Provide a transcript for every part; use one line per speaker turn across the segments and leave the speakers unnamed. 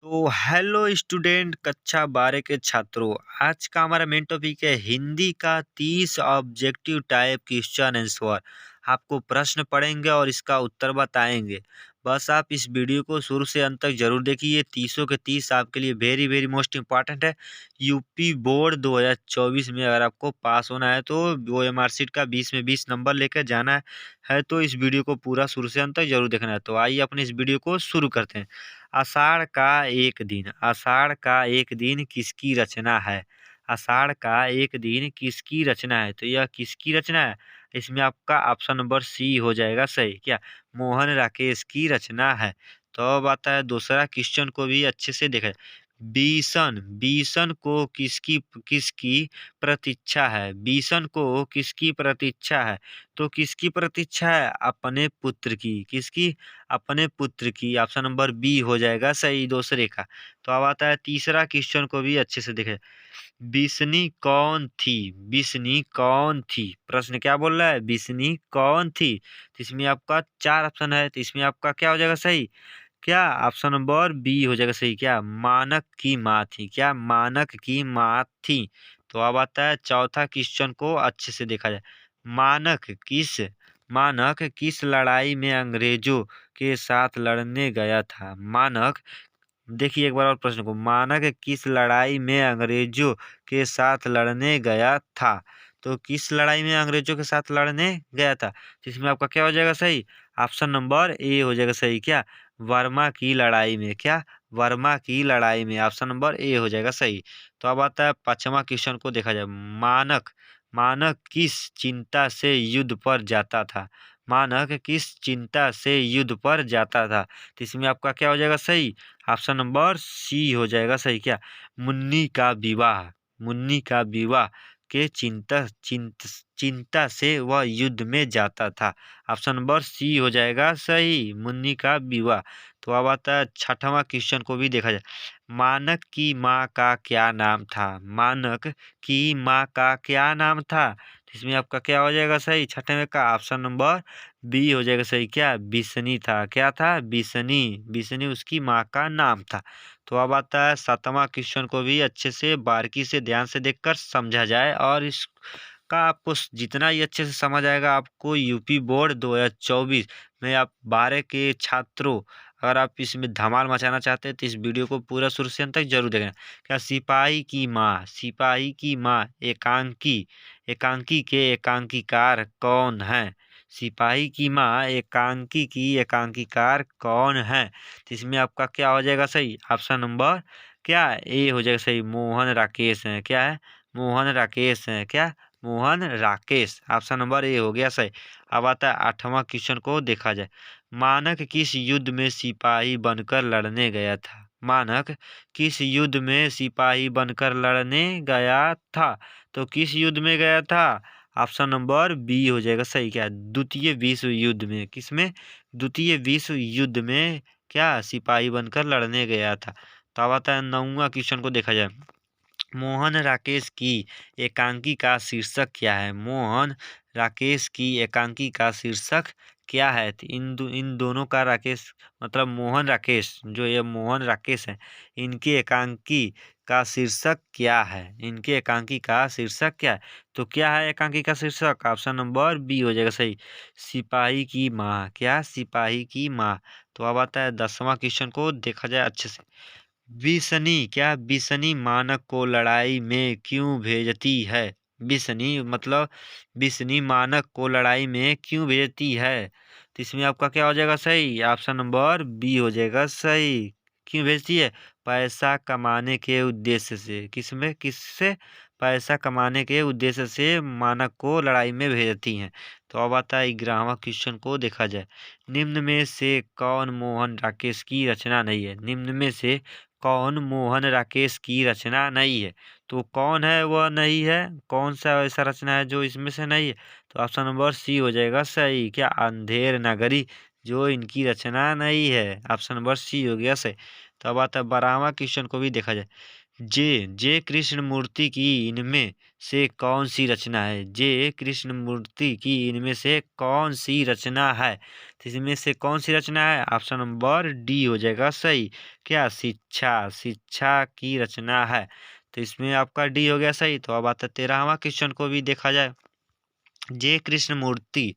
तो hello student कक्षा 12 के छात्रों। आज का हमारा मेन टॉपिक है हिंदी का 30 ऑब्जेक्टिव टाइप क्वेश्चन आंसर। आपको प्रश्न पढ़ेंगे और इसका उत्तर बताएंगे। बस आप इस वीडियो को शुरू से अंत तक जरूर देखिए। 30 के 30 आपके लिए वेरी वेरी मोस्ट इंपॉर्टेंट है। यूपी बोर्ड 2024 में अगर आपको पास होना है तो वो मार्कशीट का 20 में 20 नंबर लेकर जाना है तो इस वीडियो को पूरा शुरू से अंत तक जरूर देखना है। तो आइए अपने इस वीडियो को शुरू करते हैं। आषाढ़ का एक दिन। आषाढ़ का एक दिन किसकी रचना है? आषाढ़ का एक दिन किसकी रचना है? तो यह किसकी रचना है? इसमें आपका ऑप्शन नंबर सी हो जाएगा सही। क्या मोहन राकेश की रचना है? तो अब आता है दूसरा क्वेश्चन को भी अच्छे से देखा जाए। बीसन बीसन को किसकी किसकी प्रतीक्षा है? बीसन को किसकी प्रतीक्षा है? तो किसकी प्रतीक्षा है? अपने पुत्र की। किसकी? अपने पुत्र की। ऑप्शन नंबर बी हो जाएगा सही दूसरे का। तो अब आता है तीसरा क्वेश्चन को भी अच्छे से देखें। बिस्नी कौन थी? बिस्नी कौन थी? प्रश्न क्या बोल रहा है? बिस्नी कौन थी? तो इसमें आपका चार ऑप्शन है, तो इसमें आपका क्या हो जाएगा सही? क्या ऑप्शन नंबर बी हो जाएगा सही। क्या मानक की माँ थी? क्या मानक की माँ थी? तो अब आता है चौथा क्वेश्चन को अच्छे से देखा जाए। मानक किस मानक किस लड़ाई में अंग्रेजों के साथ लड़ने गया था? मानक, देखिए एक बार और प्रश्न को। मानक किस लड़ाई में अंग्रेजों के साथ लड़ने गया था? तो किस लड़ाई में अंग्रेजों के साथ लड़ने गया था? तो इसमें आपका क्या हो जाएगा सही? ऑप्शन नंबर ए हो जाएगा सही। क्या वर्मा की लड़ाई में? क्या वर्मा की लड़ाई में? ऑप्शन नंबर ए हो जाएगा सही। तो अब आता है पांचवा क्वेश्चन को देखा जाए। मानक मानक किस चिंता से युद्ध पर जाता था? मानक किस चिंता से युद्ध पर जाता था? तो इसमें आपका क्या हो जाएगा सही? ऑप्शन नंबर सी हो जाएगा सही। क्या मुन्नी का विवाह? मुन्नी का विवाह के चिंता से वह युद्ध में जाता था। ऑप्शन नंबर सी हो जाएगा सही, मुन्नी का विवाह। तो अब आता है छठवां क्वेश्चन को भी देखा जाए। मानक की माँ का क्या नाम था? मानक की माँ का क्या नाम था? तो इसमें आपका क्या हो जाएगा सही? छठवें का ऑप्शन नंबर बी हो जाएगा सही। क्या बिसनी था? क्या था? बिसनी। बिसनी उसकी माँ का नाम था। तो अब आता है सातवां क्वेश्चन को भी अच्छे से बारीकी से ध्यान से देखकर समझा जाए और इसका आपको जितना ही अच्छे से समझ आएगा, आपको यूपी बोर्ड 2024 में आप 12 के छात्रों, अगर आप इसमें धमाल मचाना चाहते हैं तो इस वीडियो को पूरा शुरू से अंत तक जरूर देखना। क्या सिपाही की माँ? सिपाही की माँ एकांकी एकांकी के एकांकीकार कौन है? सिपाही की माँ एकांकी की एकांकीकार कौन है? तो इसमें आपका क्या हो जाएगा सही? ऑप्शन नंबर क्या ए हो जाएगा सही, मोहन राकेश है। क्या है? मोहन राकेश है। क्या Mohan Rakesh? Option number A हो गया सही। अब आता है आठवां क्वेश्चन को देखा जाए। मानक किस युद्ध में सिपाही बनकर लड़ने गया था? मानक किस युद्ध में सिपाही बनकर लड़ने गया था? तो किस युद्ध में गया था? ऑप्शन नंबर बी हो जाएगा सही। क्या द्वितीय विश्व युद्ध में? किसमें? द्वितीय विश्व युद्ध में क्या सिपाही बनकर लड़ने गया था। तो अब आता है नौवां क्वेश्चन को देखा जाए। मोहन राकेश की एकांकी का शीर्षक क्या है? मोहन राकेश की एकांकी का शीर्षक क्या है? तो इन दोनों का राकेश मतलब मोहन राकेश, जो ये मोहन राकेश है, इनकी एकांकी का शीर्षक क्या है? इनके एकांकी का शीर्षक क्या है? तो क्या है एकांकी का शीर्षक? ऑप्शन नंबर बी हो जाएगा सही, सिपाही की माँ। क्या सिपाही की माँ? तो अब आता है 10वां क्वेश्चन को देखा जाए अच्छे से। बिसनी, क्या बिसनी मानक को लड़ाई में क्यों भेजती है? बिसनी मतलब बिसनी मानक को लड़ाई में क्यों भेजती है? तो इसमें आपका क्या हो जाएगा सही? ऑप्शन नंबर बी हो जाएगा सही। क्यों भेजती है? पैसा कमाने के उद्देश्य से। किसमें? किससे? पैसा कमाने के उद्देश्य से मानक को लड़ाई में भेजती हैं। तो अब आता है 11वां क्वेश्चन को देखा जाए। निम्न में से कौन मोहन राकेश की रचना नहीं है? निम्न में से कौन मोहन राकेश की रचना नहीं है? तो कौन है वह नहीं है? कौन सा ऐसा रचना है जो इसमें से नहीं है? तो ऑप्शन नंबर सी हो जाएगा सही। क्या अंधेर नगरी जो इनकी रचना नहीं है? ऑप्शन नंबर सी हो गया सही। तो अब आता है 12वां क्वेश्चन को भी देखा जाए। जे कृष्णमूर्ति की इनमें से कौन सी रचना है? जे कृष्णमूर्ति की इनमें से कौन सी रचना है? तो इसमें से कौन सी रचना है? ऑप्शन नंबर डी हो जाएगा सही। क्या? शिक्षा, शिक्षा की रचना है। तो इसमें आपका डी हो गया सही। तो अब आता है 13वां क्वेश्चन को भी देखा जाए। जे कृष्णमूर्ति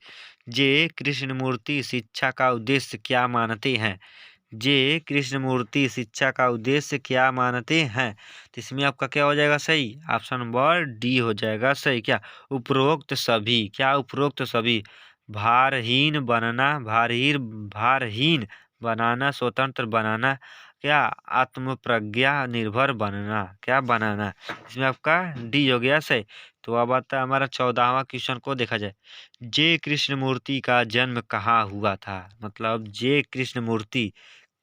जे कृष्णमूर्ति शिक्षा का उद्देश्य क्या मानते हैं? जे कृष्णमूर्ति शिक्षा का उद्देश्य क्या मानते हैं? तो इसमें आपका क्या हो जाएगा सही? ऑप्शन नंबर डी हो जाएगा सही। क्या? उपरोक्त सभी। क्या? उपरोक्त सभी। भारहीन बनाना, स्वतंत्र बनाना, क्या? आत्मप्रज्ञा निर्भर बनना, क्या बनाना? इसमें आपका डी हो गया सही। तो अब आता है हमारा 14वां क्वेश्चन को देखा जाए। जे कृष्णमूर्ति का जन्म कहाँ हुआ था? मतलब जे कृष्णमूर्ति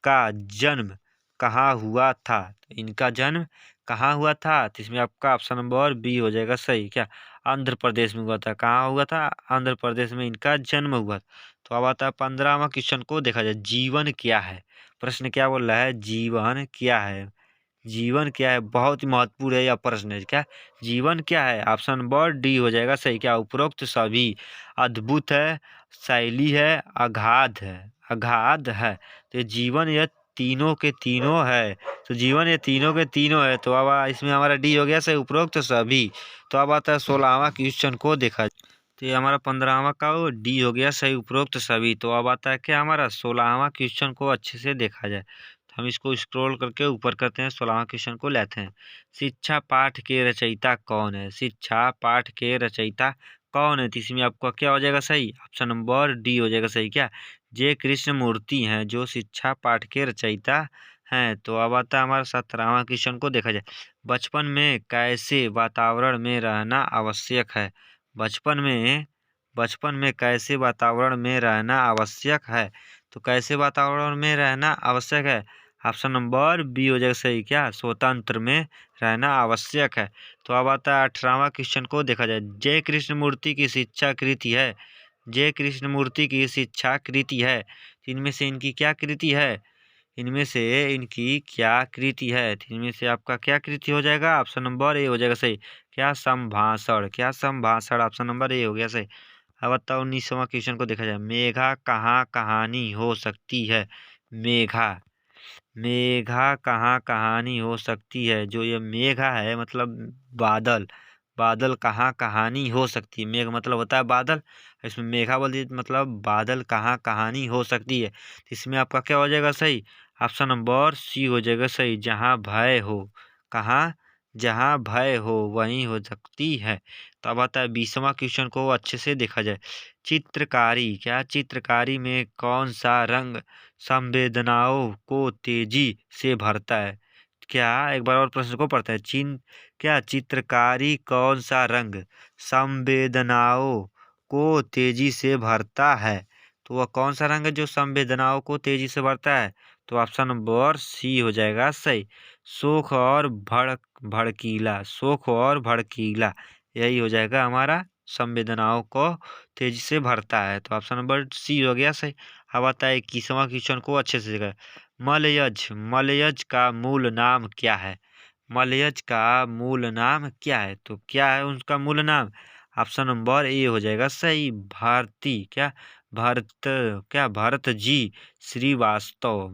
का जन्म कहाँ हुआ था? तो इनका जन्म कहाँ हुआ था? तो इसमें आपका ऑप्शन नंबर बी हो जाएगा सही। क्या? आंध्र प्रदेश में हुआ था। कहाँ हुआ था? आंध्र प्रदेश में इनका जन्म हुआ। तो अब आता है 15वां क्वेश्चन को देखा जाए। जीवन क्या है? प्रश्न क्या बोल रहा है? जीवन क्या है? जीवन क्या है? बहुत ही महत्वपूर्ण है यह प्रश्न है। क्या? जीवन क्या है? ऑप्शन नंबर डी हो जाएगा सही। क्या? उपरोक्त सभी। अद्भुत है, शैली है, अगाध है। तो जीवन यह तीनों के तीनों है। तो जीवन ये तीनों के तीनों है। तो अब इसमें हमारा डी हो गया सही, उपरोक्त सभी। तो अब आता है 16वां क्वेश्चन को देखा। तो ये हमारा 15वां का वो डी हो गया सही, उपरोक्त सभी। तो अब आता है क्या? हमारा 16वां क्वेश्चन को अच्छे से देखा जाए। तो हम इसको स्क्रॉल करके ऊपर करते हैं, 16वां क्वेश्चन को लेते हैं। शिक्षा पाठ के रचयिता कौन है? शिक्षा पाठ के रचयिता कौन है? तो इसमें आपका क्या हो जाएगा सही? ऑप्शन नंबर डी हो जाएगा सही। क्या? जे कृष्णमूर्ति हैं जो शिक्षा पाठ के रचयिता हैं। तो अब आता है हमारा 17वां क्वेश्चन को देखा जाए। बचपन में कैसे वातावरण में रहना आवश्यक है? बचपन में कैसे वातावरण में रहना आवश्यक है? तो कैसे वातावरण में रहना आवश्यक है? ऑप्शन नंबर बी हो जाएगा सही। क्या? स्वतंत्र में रहना आवश्यक है। तो अब आता है 18वां क्वेश्चन को देखा जाए। जय कृष्णमूर्ति की शिक्षा कृति है। जय कृष्णमूर्ति की शिक्षा कृति है। इनमें से इनकी क्या कृति है? इनमें से इनकी क्या कृति है? तो इनमें से आपका क्या कृति हो जाएगा? ऑप्शन नंबर ए हो जाएगा सही। क्या? संभाषण। क्या? संभाषण। ऑप्शन नंबर ए हो गया सही। अब बताओ 19वां क्वेश्चन को देखा जाए। मेघा कहाँ कहानी हो सकती है? मेघा मेघा कहाँ कहानी हो सकती है? जो ये मेघा है मतलब बादल। बादल कहाँ कहानी हो सकती है? मेघ मतलब होता है बादल, इसमें मेघा बोल दिए मतलब बादल कहाँ कहानी हो सकती है। इसमें आपका क्या हो जाएगा सही? ऑप्शन नंबर सी हो जाएगा सही। जहाँ भय हो। कहाँ? जहाँ भय हो वहीं हो सकती है। तो अब आता है 20वां क्वेश्चन को अच्छे से देखा जाए। चित्रकारी। क्या? चित्रकारी में कौन सा रंग संवेदनाओं को तेजी से भरता है? क्या? एक बार और प्रश्न को पढ़ते हैं। क्या? चित्रकारी कौन सा रंग संवेदनाओं को तेजी से भरता है? तो वह कौन सा रंग है जो संवेदनाओं को तेजी से भरता है? तो ऑप्शन नंबर सी हो जाएगा सही। शोक और भड़कीला यही हो जाएगा हमारा, संवेदनाओं को तेजी से भरता है। तो ऑप्शन नंबर सी हो गया सही। अब आता है 21वां क्वेश्चन को अच्छे से देखा। मलयज का मूल नाम क्या है? मलयज का मूल नाम क्या है? तो क्या है उनका मूल नाम? ऑप्शन नंबर ए हो जाएगा सही। भारती। क्या? भरत। क्या? Bharat ji Srivastava.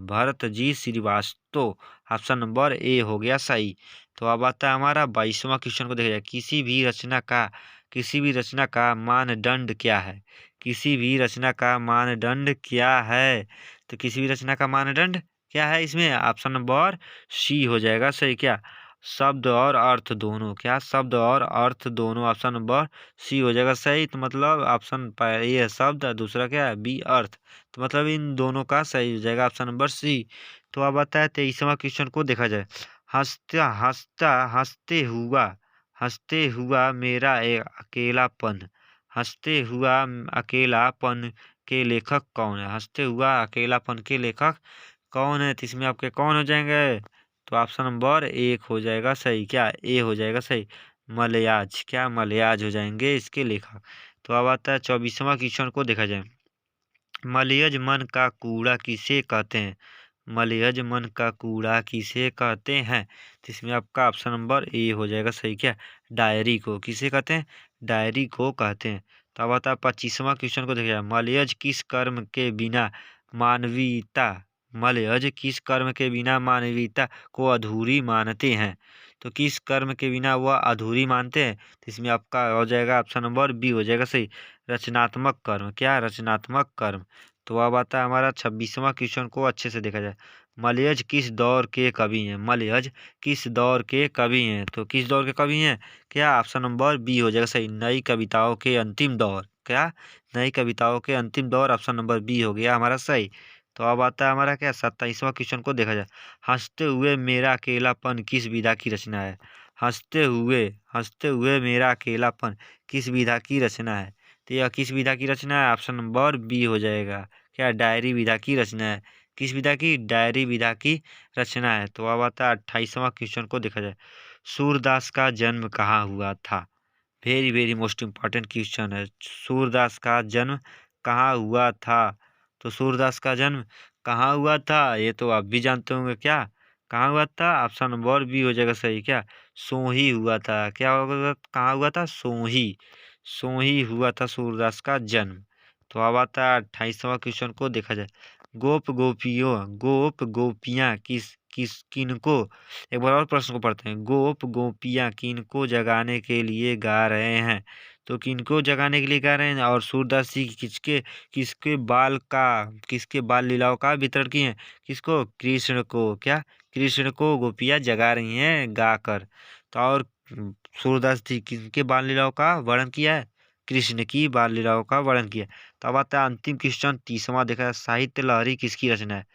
Option number A हो गया सही। तो अब आता है हमारा 22वां क्वेश्चन को देखा जाए। किसी भी रचना का मानदंड क्या है? किसी भी रचना का मानदंड क्या है? तो किसी भी रचना का मानदंड क्या है? इसमें ऑप्शन नंबर सी हो जाएगा सही। क्या? शब्द और अर्थ दोनों। क्या? शब्द और अर्थ दोनों। ऑप्शन नंबर सी हो जाएगा सही। तो मतलब ऑप्शन ये है शब्द, दूसरा क्या है? बी अर्थ। तो मतलब इन दोनों का सही हो जाएगा ऑप्शन नंबर सी। तो अब आता है 23वां क्वेश्चन को देखा जाए। हंसता हंसता हंसते हुआ मेरा अकेलापन। हंसते हुआ अकेलापन के लेखक कौन है? हंसते हुआ अकेलापन के लेखक कौन है? तो इसमें आपके कौन हो जाएंगे? तो ऑप्शन नंबर एक हो जाएगा सही। क्या? ए हो जाएगा सही। मलयाज। क्या? मलयाज हो जाएंगे इसके लेखक। तो अब आता है 24वां क्वेश्चन को देखा जाए। मलयज मन का कूड़ा किसे कहते हैं? मलयज मन का कूड़ा किसे कहते हैं? तो इसमें आपका ऑप्शन नंबर ए हो जाएगा सही। क्या? डायरी को। किसे कहते हैं? डायरी को कहते हैं। तो अब आता है 25वां क्वेश्चन को देखिए। मलयज किस कर्म के बिना मानवीयता मलयज किस कर्म के बिना मानवीयता को अधूरी मानते हैं? तो किस कर्म के बिना वह अधूरी मानते हैं? तो इसमें आपका हो जाएगा ऑप्शन नंबर बी हो जाएगा सही, रचनात्मक कर्म। क्या? रचनात्मक कर्म। तो अब आता है हमारा 26वां क्वेश्चन को अच्छे से देखा जाए। मलयज किस दौर के कवि हैं? मलयज किस दौर के कवि हैं? तो किस दौर के कवि हैं? क्या? ऑप्शन नंबर बी हो जाएगा सही, नई कविताओं के अंतिम दौर। क्या? नई कविताओं के अंतिम दौर, ऑप्शन नंबर बी हो गया हमारा सही। तो अब आता है हमारा क्या 27वां क्वेश्चन को देखा जाए। हंसते हुए मेरा अकेलापन किस विधा की रचना है? हंसते हुए मेरा अकेलापन किस विधा की रचना है? तो यह किस विधा की रचना है? ऑप्शन नंबर बी हो जाएगा। क्या? डायरी विधा की रचना है। किस विधा की? डायरी विधा की रचना है। तो अब आता है 28वां क्वेश्चन को देखा जाए। सूरदास का जन्म कहाँ हुआ था? Very very most important question है। सूरदास का जन्म कहाँ हुआ था? तो सूरदास का जन्म कहाँ हुआ था? ये तो आप भी जानते होंगे। क्या? कहाँ हुआ था? ऑप्शन नंबर बी हो जाएगा सही। क्या? सोही हुआ था। क्या होगा? कहाँ हुआ था? सोही। सोही हुआ था सूरदास का जन्म। तो अब आता है 28वां क्वेश्चन को देखा जाए। गोप गोपियाँ किनको, एक बार और प्रश्न को पढ़ते हैं। गोप गोपियाँ किनको जगाने के लिए गा रहे हैं? तो किनको जगाने के लिए गा रहे हैं? और सूरदास जी किसके किसके किसके बाल लीलाओं का वितरण किए हैं? किसको? कृष्ण को। क्या? कृष्ण को गोपियाँ जगा रही हैं गाकर। तो और सूरदास जी किसके बाल लीलाओं का वर्णन किया है? कृष्ण की बाल लीलाओं का वर्णन किया। तो अब आता है अंतिम क्वेश्चन 30वां देखा है। साहित्य लहरी किसकी रचना है?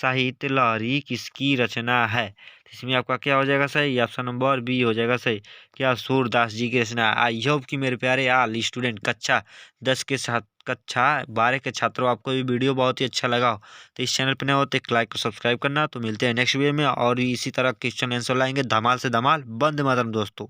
साहित्य लहरी किसकी रचना है? तो इसमें आपका क्या हो जाएगा सही? ऑप्शन नंबर बी हो जाएगा सही। क्या? सूरदास जी की रचना। आई होप कि मेरे प्यारे आल स्टूडेंट कक्षा 10 के साथ कक्षा 12 के छात्रों, आपको ये वीडियो बहुत ही अच्छा लगा हो। तो इस चैनल पर नए हो तो एक लाइक और सब्सक्राइब करना। तो मिलते हैं नेक्स्ट वीडियो में और इसी तरह क्वेश्चन आंसर लाएंगे धमाल से धमाल। वंदे मातरम दोस्तों।